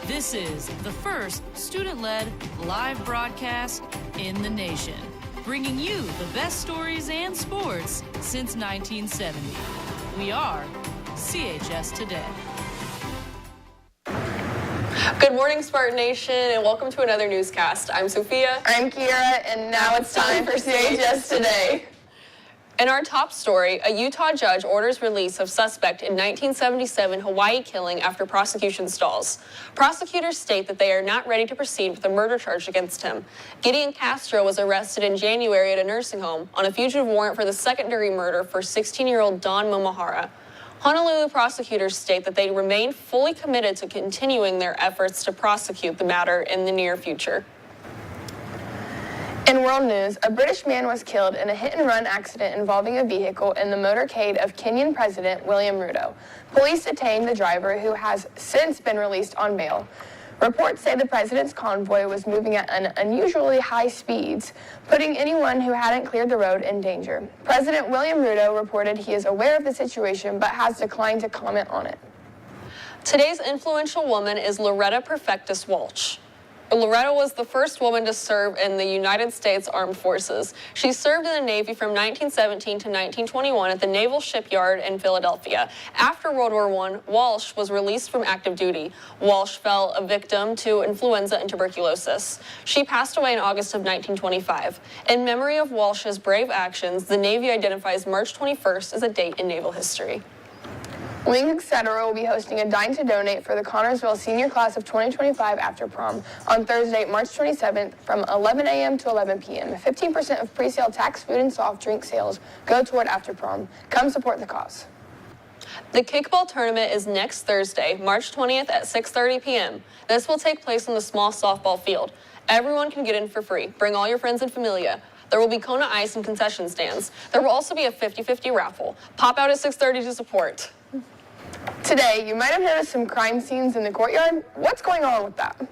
This is the first student-led live broadcast in the nation, bringing you the best stories and sports since 1970. We are CHS Today. Good morning, Spartan Nation, and welcome to another newscast. I'm Sophia. I'm Kira, and now it's time for CHS Today. In our top story, a Utah judge orders release of suspect in 1977 Hawaii killing after prosecution stalls. Prosecutors state that they are not ready to proceed with a murder charge against him. Gideon Castro was arrested in January at a nursing home on a fugitive warrant for the second-degree murder for 16-year-old Dawn Momahara. Honolulu prosecutors state that they remain fully committed to continuing their efforts to prosecute the matter in the near future. In world news, a British man was killed in a hit-and-run accident involving a vehicle in the motorcade of Kenyan President William Ruto. Police detained the driver, who has since been released on bail. Reports say the president's convoy was moving at unusually high speeds, putting anyone who hadn't cleared the road in danger. President William Ruto reported he is aware of the situation but has declined to comment on it. Today's influential woman is Loretta Perfectus Walsh. Loretta was the first woman to serve in the United States Armed Forces. She served in the Navy from 1917 to 1921 at the Naval Shipyard in Philadelphia. After World War I, Walsh was released from active duty. Walsh fell a victim to influenza and tuberculosis. She passed away in August of 1925. In memory of Walsh's brave actions, the Navy identifies March 21st as a date in naval history. Lincoln Center will be hosting a Dine to Donate for the Connorsville senior class of 2025 after prom on Thursday, March 27th from 11 a.m. to 11 p.m. 15% of pre-sale tax, food, and soft drink sales go toward after prom. Come support the cause. The kickball tournament is next Thursday, March 20th at 6:30 p.m. This will take place on the small softball field. Everyone can get in for free. Bring all your friends and familia. There will be Kona Ice and concession stands. There will also be a 50-50 raffle. Pop out at 6:30 to support. Today, you might have noticed some crime scenes in the courtyard. What's going on with that?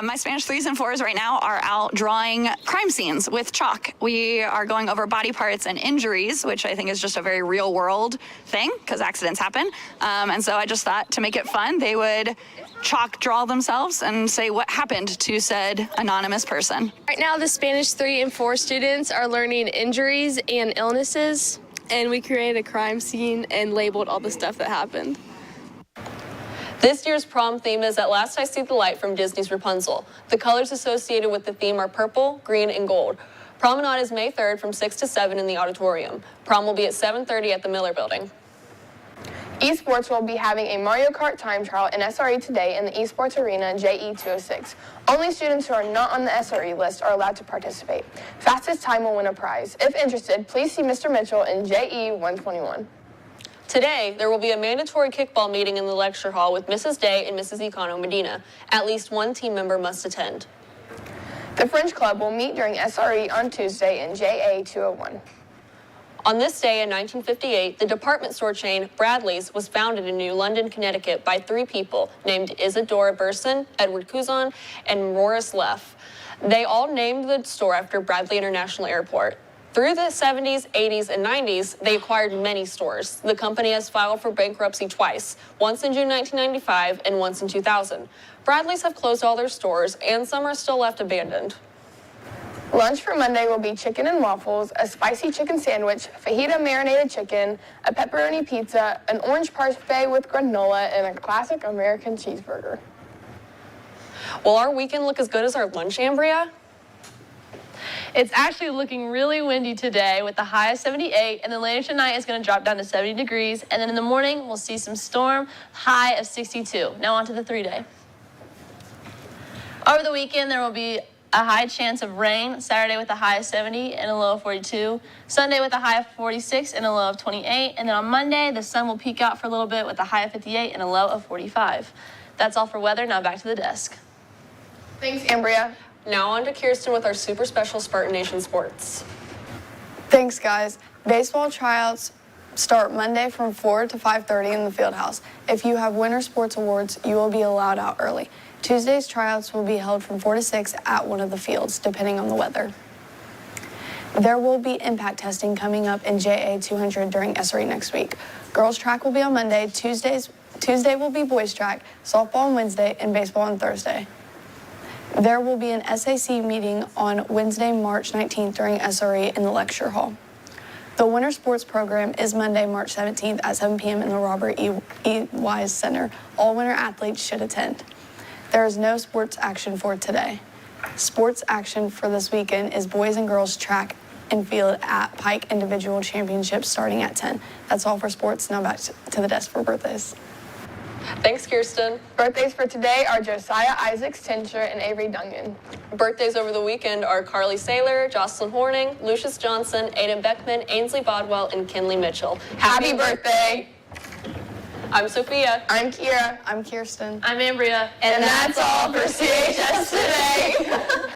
My Spanish 3s and 4s right now are out drawing crime scenes with chalk. We are going over body parts and injuries, which I think is just a very real world thing because accidents happen. And so I just thought to make it fun, they would chalk draw themselves and say what happened to said anonymous person. Right now, the Spanish 3 and 4 students are learning injuries and illnesses, and we created a crime scene and labeled all the stuff that happened. This year's prom theme is At Last I See the Light from Disney's Rapunzel. The colors associated with the theme are purple, green, and gold. Promenade is May 3rd from 6 to 7 in the auditorium. Prom will be at 7:30 at the Miller Building. Esports will be having a Mario Kart time trial in SRE today in the Esports Arena JE206. Only students who are not on the SRE list are allowed to participate. Fastest time will win a prize. If interested, please see Mr. Mitchell in JE121. Today, there will be a mandatory kickball meeting in the lecture hall with Mrs. Day and Mrs. Econo Medina. At least one team member must attend. The French Club will meet during SRE on Tuesday in JA201. On this day in 1958, the department store chain Bradley's was founded in New London, Connecticut by three people named Isadora Burson, Edward Curzon, and Morris Leff. They all named the store after Bradley International Airport. Through the 70s, 80s, and 90s, they acquired many stores. The company has filed for bankruptcy twice, once in June 1995 and once in 2000. Bradley's have closed all their stores, and some are still left abandoned. Lunch for Monday will be chicken and waffles, a spicy chicken sandwich, fajita marinated chicken, a pepperoni pizza, an orange parfait with granola, and a classic American cheeseburger. Will our weekend look as good as our lunch, Ambria? It's actually looking really windy today with the high of 78, and then later tonight it's going to drop down to 70 degrees, and then in the morning we'll see some storm, high of 62. Now on to the 3-day. Over the weekend there will be a high chance of rain, Saturday with a high of 70 and a low of 42, Sunday with a high of 46 and a low of 28, and then on Monday the sun will peek out for a little bit with a high of 58 and a low of 45. That's all for weather. Now back to the desk. Thanks, Ambria. Now on to Kirsten with our super special Spartan Nation sports. Thanks, guys. Baseball tryouts start Monday from 4 to 5:30 in the field house. If you have winter sports awards, you will be allowed out early. Tuesday's tryouts will be held from 4 to 6 at one of the fields, depending on the weather. There will be impact testing coming up in JA 200 during SRE next week. Girls track will be on Monday. Tuesday Tuesday will be boys track, softball on Wednesday, and baseball on Thursday. There will be an SAC meeting on Wednesday, March 19th during SRE in the lecture hall. The winter sports program is Monday, March 17th at 7 p.m. in the Robert E. Wise Center. All winter athletes should attend. There is no sports action for today. Sports action for this weekend is boys and girls track and field at Pike Individual Championships starting at 10. That's all for sports. Now back to the desk for birthdays. Thanks, Kirsten. Birthdays for today are Josiah Isaacs Tincher and Avery Dungan. Birthdays over the weekend are Carly Saylor, Jocelyn Horning, Lucius Johnson, Aiden Beckman, Ainsley Bodwell, and Kinley Mitchell. Happy birthday! I'm Sophia. I'm Kira. I'm Kirsten. I'm Ambria. And that's all for CHS today.